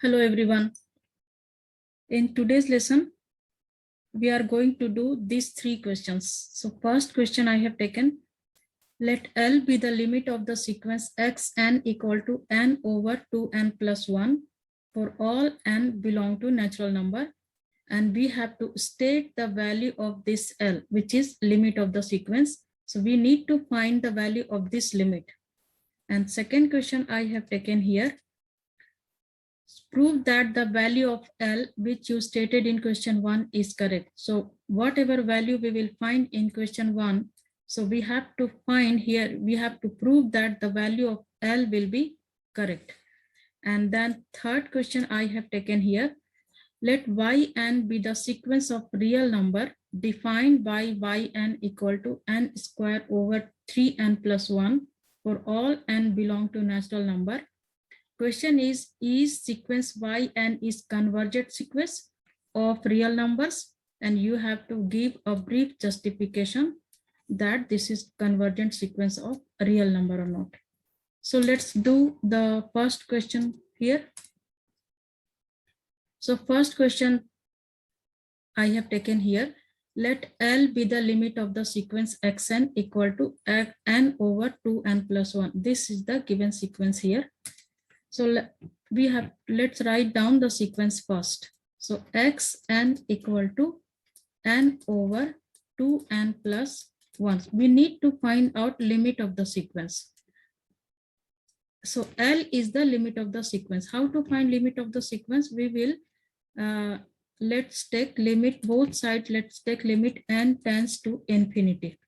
Hello everyone. In today's lesson, we are going to do these three questions. So first question I have taken, let L be the limit of the sequence xn equal to n over 2n plus 1 for all n belong to natural number. And we have to state the value of this L, which is limit of the sequence. So we need to find the value of this limit. And second question I have taken here, prove that the value of L which you stated in question 1 is correct. So whatever value we will find in question 1, so we have to find here, we have to prove that the value of L will be correct. And then third question I have taken here, let yn be the sequence of real number defined by yn equal to n square over 3n plus 1 for all n belong to natural number. Question is sequence yn is convergent sequence of real numbers? And you have to give a brief justification that this is convergent sequence of a real number or not. So let's do the first question here. So first question I have taken here, let L be the limit of the sequence xn equal to n over 2n plus 1. This is the given sequence here. So let's write down the sequence first. So xn equal to n over 2n plus 1. We need to find out limit of the sequence. So L is the limit of the sequence. How to find limit of the sequence? We will, let's take limit both sides. Let's take limit n tends to infinity.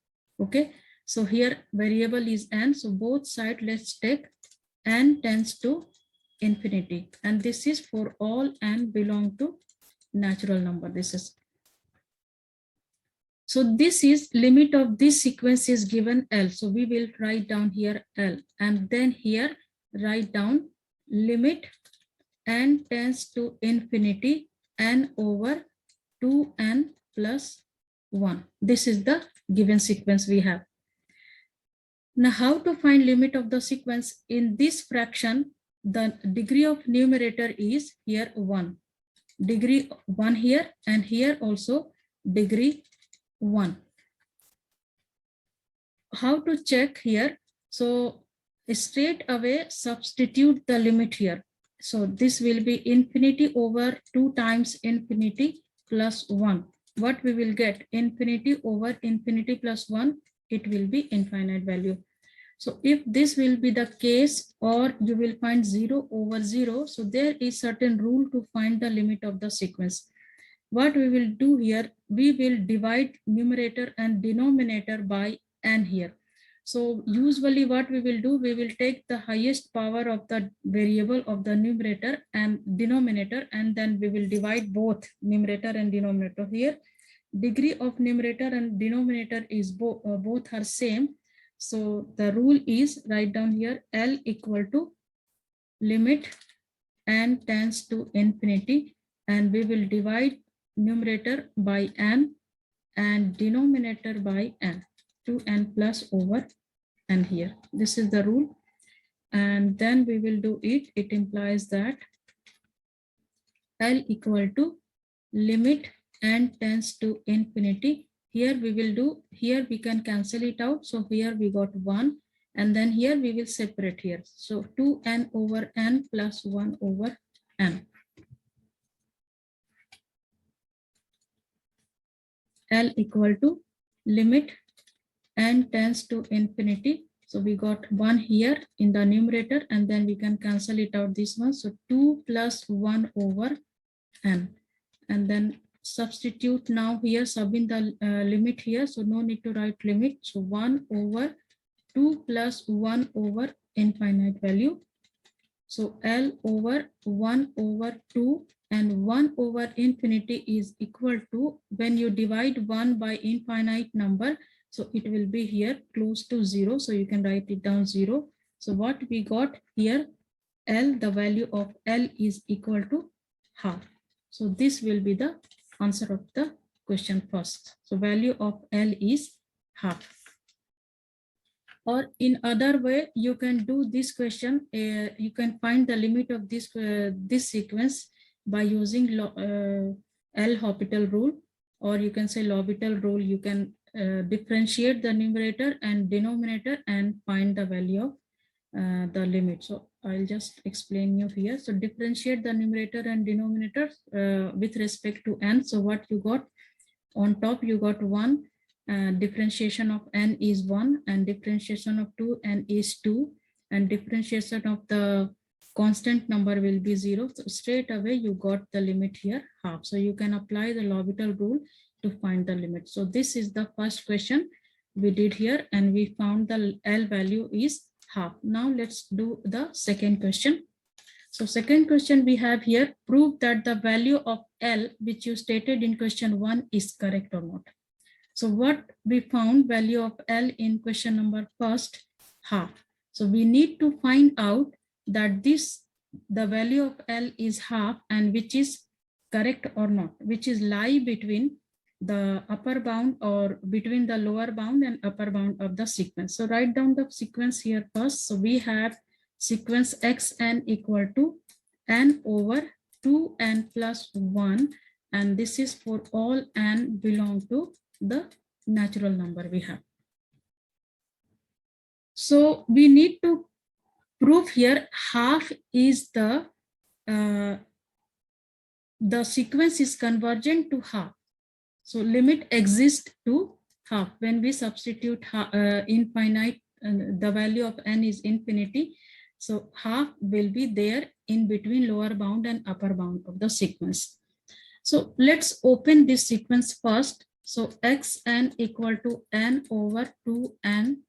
Okay. So here variable is n. So both sides, let's take n tends to infinity, and this is for all n belong to natural number. This is, so this is limit of this sequence is given L. So we will write down here L, and then here write down limit n tends to infinity n over 2n plus 1. This is the given sequence we have. Now how to find limit of the sequence? In this fraction, the degree of numerator is here 1. Degree 1 here, and here also degree 1. How to check here? So straight away substitute the limit here. So this will be infinity over 2 times infinity plus 1. What we will get? Infinity over infinity plus 1. It will be infinite value. So if this will be the case, or you will find 0 over 0, so there is certain rule to find the limit of the sequence. What we will do here, we will divide numerator and denominator by n here. So usually what we will do, we will take the highest power of the variable of the numerator and denominator, and then we will divide both numerator and denominator. Here degree of numerator and denominator is both are same. So the rule is, write down here L equal to limit n tends to infinity, and we will divide numerator by n and denominator by n, 2n plus over n here. This is the rule, and then we will do it. It implies that L equal to limit n tends to infinity. Here we will do, here we can cancel it out. So here we got 1, and then here we will separate here. So 2n over n plus 1 over n. L equal to limit n tends to infinity. So we got 1 here in the numerator, and then we can cancel it out this one. So 2 plus 1 over n, and then substitute now here, sub in the limit here. So no need to write limit. So 1 over 2 plus 1 over infinite value. So L over 1 over 2 and 1 over infinity is equal to, when you divide 1 by infinite number, so it will be here close to 0. So you can write it down 0. So what we got here, L, the value of L is equal to half. So this will be the answer of the question first. So value of L is half. Or in other way, you can do this question. You can find the limit of this sequence by using L'Hopital rule, or you can say L'Hopital rule. You can differentiate the numerator and denominator and find the value of the limit. So I'll just explain you here. So differentiate the numerator and denominator with respect to n. So what you got on top, you got 1. Differentiation of n is 1, and differentiation of 2n is 2, and differentiation of the constant number will be 0. So straight away you got the limit here, half. So you can apply the L'Hopital rule to find the limit. So this is the first question we did here, and we found the L value is half. Now let's do the second question. So second question we have here, prove that the value of L which you stated in question 1 is correct or not. So what we found, value of L in question number first, half. So we need to find out that the value of L is half, and which is correct or not, which is lie between the upper bound or between the lower bound and upper bound of the sequence. So write down the sequence here first. So we have sequence xn equal to n over 2n plus 1, and this is for all n belong to the natural number we have. So we need to prove here half is the sequence is convergent to half. So limit exists to half. When we substitute infinite, the value of n is infinity. So half will be there in between lower bound and upper bound of the sequence. So let's open this sequence first. So xn equal to n over 2n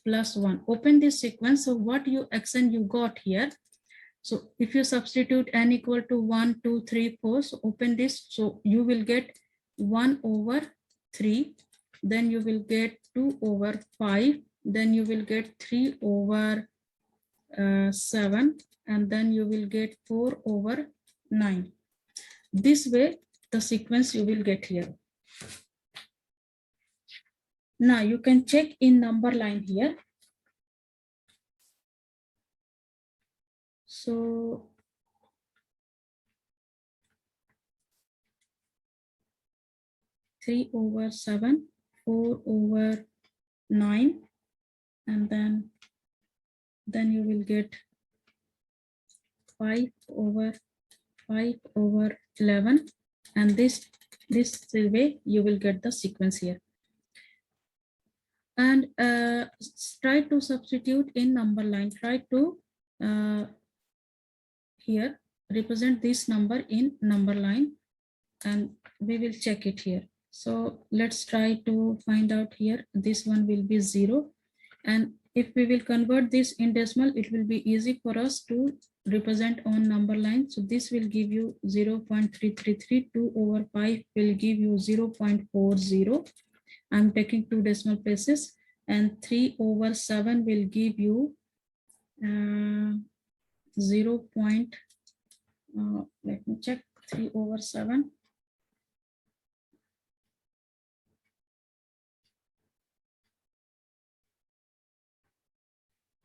plus 1. Open this sequence. So what xn you got here. So if you substitute n equal to 1, 2, 3, 4, so open this. So you will get 1 over 3. Then you will get 2 over 5. Then you will get 3 over 7. And then you will get 4 over 9. This way, the sequence you will get here. Now you can check in number line here. So three over 7, 4 over 9, and then you will get 5 over 11, and this way you will get the sequence here. And try to substitute in number line. Try to here represent this number in number line, and we will check it here. So let's try to find out here. This one will be 0, and if we will convert this in decimal, it will be easy for us to represent on number line. So this will give you 0.333. 2 over 5 will give you 0.40. I'm taking 2 decimal places, and 3 over 7 will give you 0. Let me check. 3 over 7.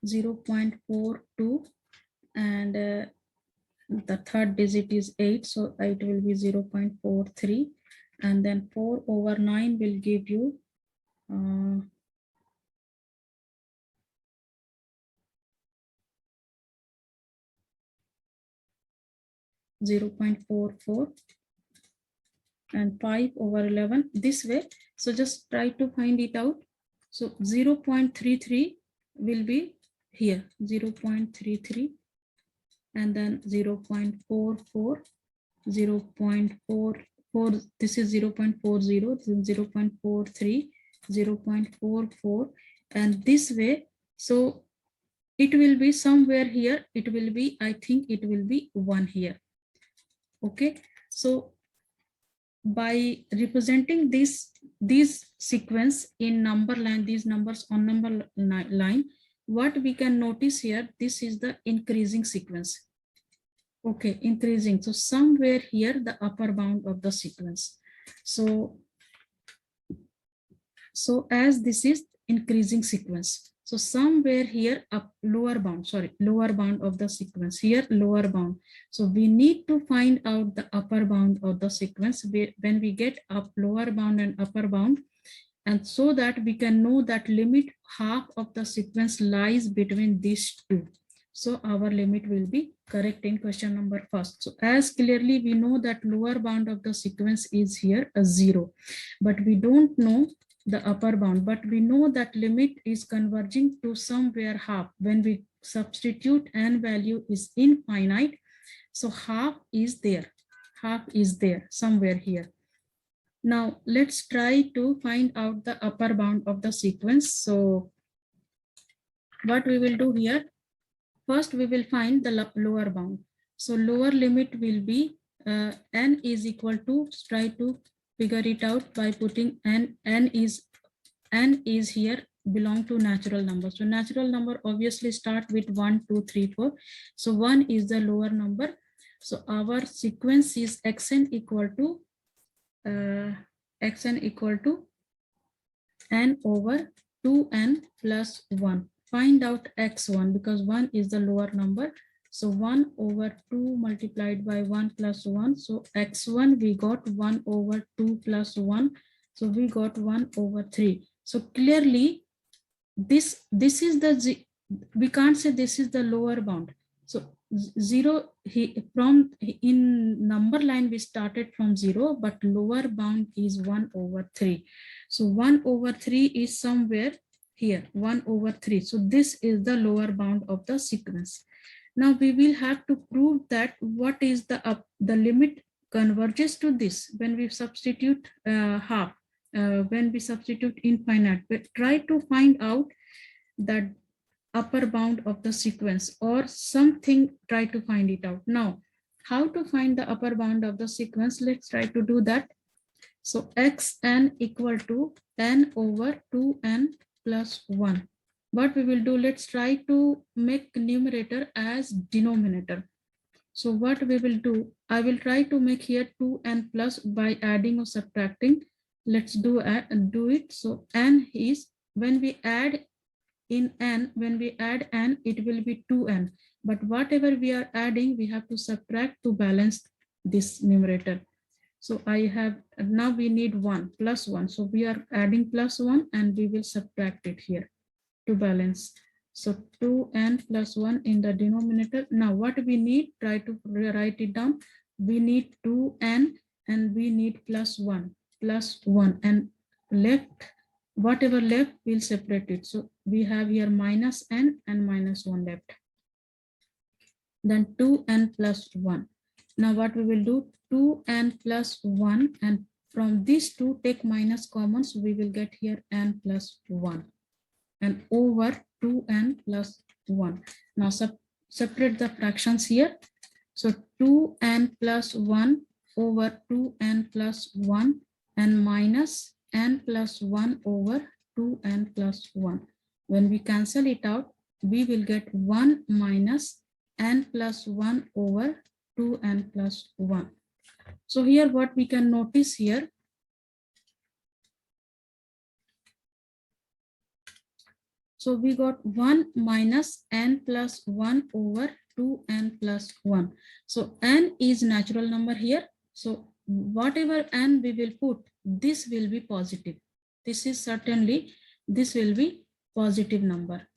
.42, and the third digit is 8, so it will be 0.43, and then 4 over 9 will give you 0.44, and 5 over 11 this way. So just try to find it out. So 0.33 will be here, 0.33, and then 0.44, 0.44, this is 0.40, 0.43, 0.44, and this way. So it will be somewhere here. It will be, I think it will be 1 here. Okay, so by representing these sequence in number line, these numbers on number line, what we can notice here, this is the increasing sequence. Okay, increasing. So somewhere here, the upper bound of the sequence. So as this is increasing sequence. So somewhere here up lower bound of the sequence, here lower bound. So we need to find out the upper bound of the sequence when we get up lower bound and upper bound, and so that we can know that limit half of the sequence lies between these two. So our limit will be correct in question number first. So as clearly we know that lower bound of the sequence is here a 0, but we don't know the upper bound, but we know that limit is converging to somewhere half. When we substitute n value is infinite, so half is there somewhere here. Now let's try to find out the upper bound of the sequence. So what we will do here, first we will find the lower bound. So lower limit will be n is equal to, try to figure it out by putting n is here belong to natural number. So natural number obviously start with 1, 2, 3, 4. So 1 is the lower number. So our sequence is xn equal to n over 2n plus 1. Find out x1 because 1 is the lower number. So 1 over 2 multiplied by 1 plus 1. So x1 we got 1 over 2 plus 1. So we got 1 over 3. So clearly this is the, we can't say this is the lower bound. So 0 from in number line we started from 0, but lower bound is 1 over 3. So 1 over 3 is somewhere here, 1 over 3. So this is the lower bound of the sequence. Now we will have to prove that what is the limit converges to this when we substitute half, when we substitute infinite. But try to find out that upper bound of the sequence or something, try to find it out. Now, how to find the upper bound of the sequence? Let's try to do that. So xn equal to n over 2n plus 1. What we will do, let's try to make numerator as denominator. So what we will do, I will try to make here 2n plus by adding or subtracting. Let's do it. So n is, when we add when we add n, it will be 2n. But whatever we are adding, we have to subtract to balance this numerator. So I have, now we need 1 plus 1. So we are adding plus 1 and we will subtract it here to balance. So 2n plus 1 in the denominator. Now what we need, try to write it down. We need 2n and we need plus 1 and left, whatever left, we'll separate it. So we have here minus n and minus 1 left. Then 2n plus 1. Now what we will do, 2n plus 1, and from these two take minus common, so we will get here n plus 1 and over 2n plus 1. Now separate the fractions here. So 2n plus 1 over 2n plus 1 and minus n plus 1 over 2n plus 1. When we cancel it out, we will get 1 minus n plus 1 over 2n plus 1. So here what we can notice here, so we got 1 minus n plus 1 over 2n plus 1. So n is natural number here. So whatever n we will put, this will be positive. This is certainly, this will be positive number.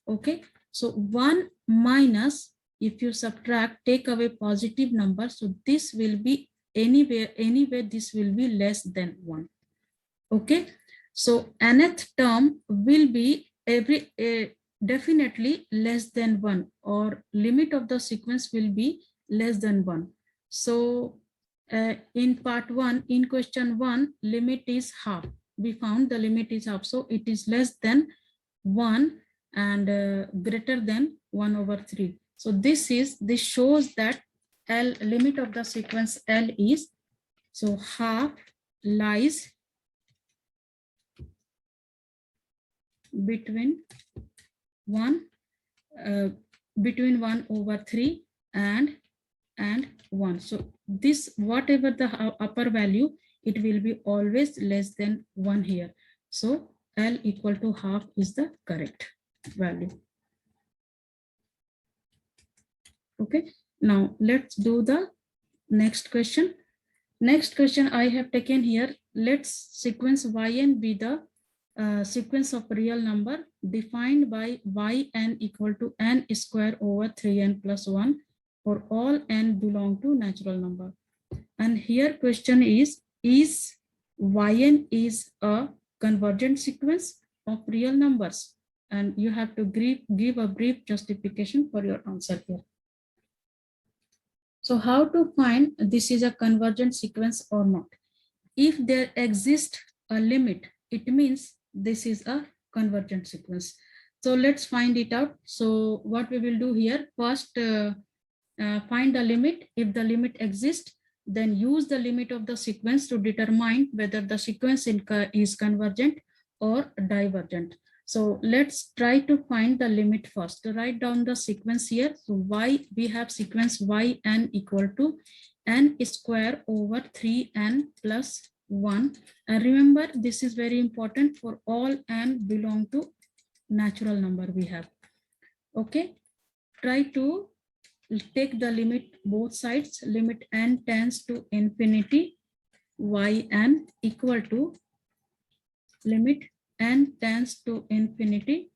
Okay. So 1 minus, if you subtract, take away positive number. So this will be anywhere, this will be less than 1. Okay. So nth term will be definitely less than 1, or limit of the sequence will be less than 1. So in part 1, in question 1, limit is half. We found the limit is half. So it is less than 1 and greater than 1 over 3. So this shows that L, limit of the sequence L is, so half lies between 1 over 3 and 1. So this, whatever the upper value, it will be always less than 1 here. So L equal to half is the correct value. Okay, now let's do the next question. Next question I have taken here. Let's sequence yn be the sequence of real number defined by yn equal to n square over 3n plus 1 for all n belong to natural number. And here question is yn is a convergent sequence of real numbers? And you have to give a brief justification for your answer here. So how to find this is a convergent sequence or not? If there exists a limit, it means this is a convergent sequence. So let's find it out. So what we will do here, first find the limit. If the limit exists, then use the limit of the sequence to determine whether the sequence is convergent or divergent. So let's try to find the limit first. To write down the sequence here. So we have sequence yn equal to n square over 3n plus 1. And remember, this is very important for all n belong to natural number we have. Okay, try to take the limit both sides. Limit n tends to infinity, yn equal to limit n tends to infinity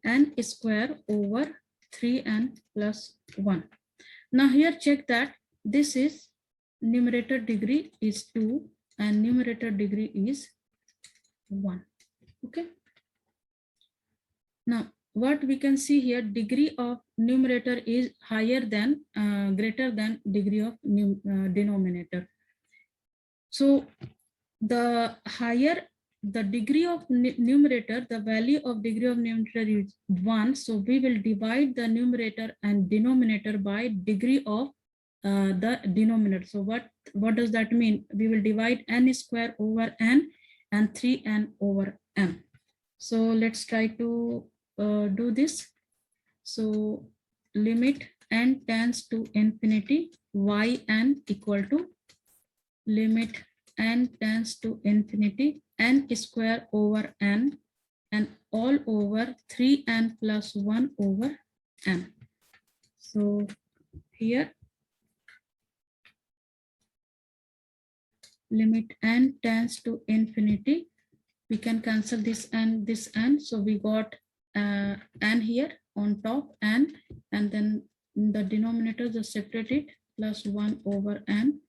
n square over 3n plus 1. Now here check that this is numerator degree is 2 and numerator degree is 1. Okay. Now what we can see here, degree of numerator is higher than greater than degree of denominator. So the higher the degree of numerator, the value of degree of numerator is 1. So we will divide the numerator and denominator by degree of the denominator. So what does that mean? We will divide n square over n and 3n over n. So let's try to do this. So limit n tends to infinity, yn equal to limit n tends to infinity n square over n and all over 3n plus 1 over n. So here limit n tends to infinity, we can cancel this and this n. So we got n here on top n, and then in the denominator just separate it plus 1 over n.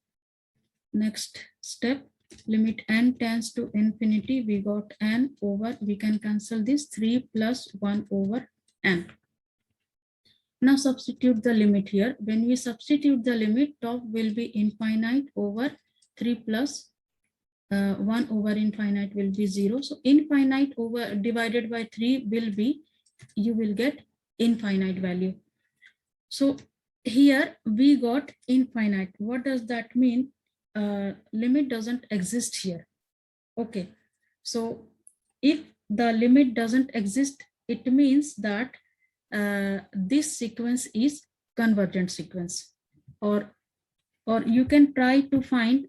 Next step, limit n tends to infinity, we got n over, we can cancel this 3 plus 1 over n. Now substitute the limit here. When we substitute the limit, top will be infinite over 3 plus 1 over infinite will be 0. So infinite over divided by 3 will be, you will get infinite value. So here we got infinite. What does that mean? Limit doesn't exist here. Okay, so if the limit doesn't exist, it means that this sequence is convergent sequence, or you can try to find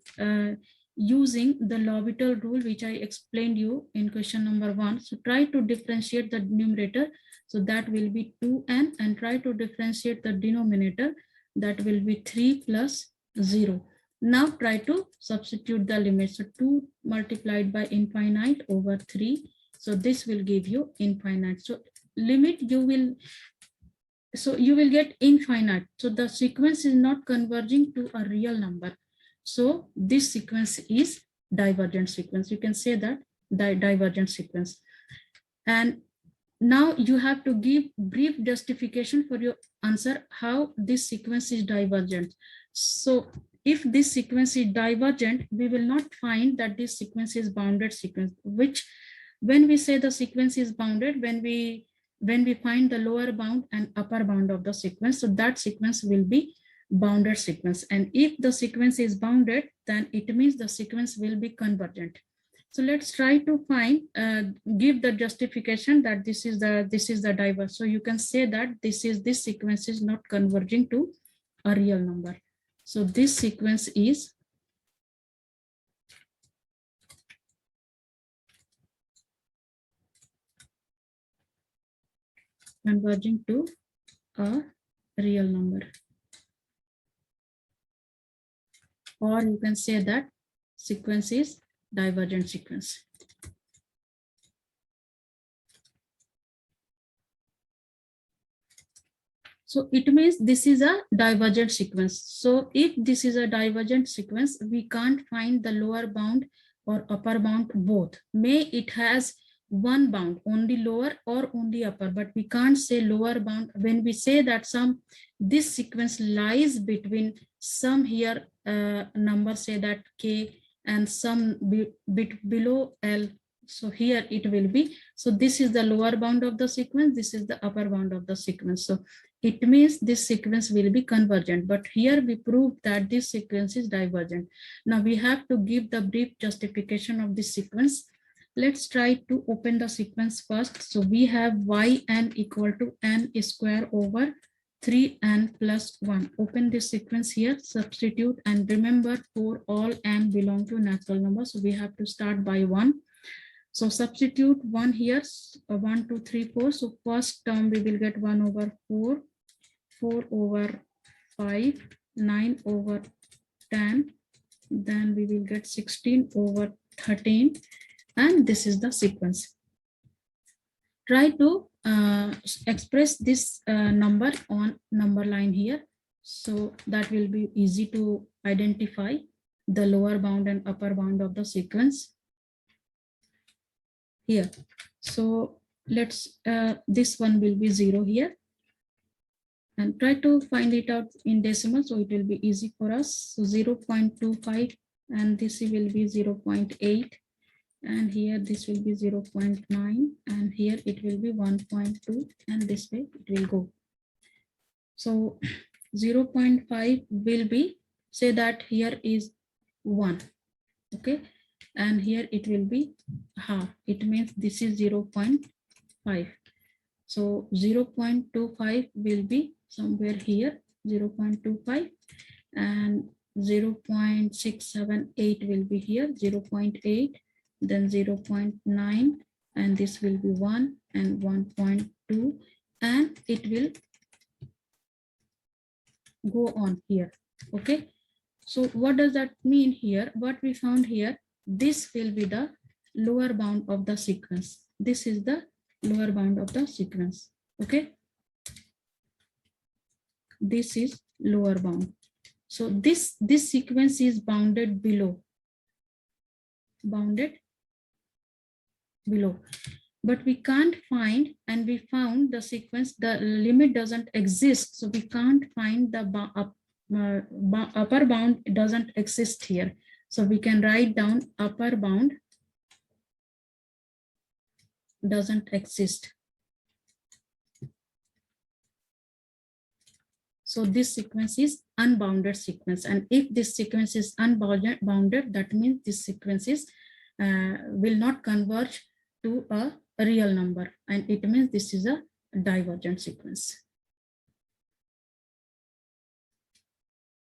using the L'Hopital rule, which I explained you in question number 1. So try to differentiate the numerator, so that will be 2n, and try to differentiate the denominator, that will be 3 plus 0. Now try to substitute the limit. So 2 multiplied by infinite over 3. So this will give you infinite. So limit you will get infinite. So the sequence is not converging to a real number. So this sequence is divergent sequence. You can say that divergent sequence. And now you have to give brief justification for your answer how this sequence is divergent. So if this sequence is divergent, we will not find that this sequence is bounded sequence, which when we say the sequence is bounded, when we find the lower bound and upper bound of the sequence, so that sequence will be bounded sequence. And if the sequence is bounded, then it means the sequence will be convergent. So let's try to find, give the justification that this is the divergent. So you can say that this sequence is not converging to a real number. So this sequence is converging to a real number. Or you can say that sequence is divergent sequence. So it means this is a divergent sequence. So if this is a divergent sequence, we can't find the lower bound or upper bound both. May it has one bound, only lower or only upper, but we can't say lower bound. When we say that this sequence lies between some here number, say that K, and some bit below L. So here it will be, so this is the lower bound of the sequence, this is the upper bound of the sequence. So it means this sequence will be convergent, but here we prove that this sequence is divergent. Now we have to give the brief justification of this sequence. Let's try to open the sequence first. So we have yn equal to n square over 3n plus 1. Open this sequence here, substitute, and remember for all n belong to natural numbers, so we have to start by 1. So substitute 1 here, 1, 2, 3, 4. So first term we will get 1 over 4, 4 over 5, 9 over 10. Then we will get 16 over 13. And this is the sequence. Try to express this number on number line here. So that will be easy to identify the lower bound and upper bound of the sequence here. So let's, this one will be 0 here. And try to find it out in decimal, so it will be easy for us. So 0.25, and this will be 0.8, and here this will be 0.9, and here it will be 1.2, and this way it will go. So 0.5 will be, say that here is 1, okay, and here it will be half. It means this is 0.5. So 0.25 will be somewhere here, 0.25, and 0.678 will be here, 0.8, then 0.9, and this will be 1 and 1.2, and it will go on here, okay. So what does that mean here? What we found here, this will be the lower bound of the sequence. This is the lower bound of the sequence, okay. This is lower bound. So this sequence is bounded below, but we can't find, and we found the sequence, the limit doesn't exist, so we can't find the upper bound doesn't exist here. So we can write down upper bound doesn't exist. So this sequence is unbounded sequence, and if this sequence is unbounded, that means this sequence is will not converge to a real number, and it means this is a divergent sequence.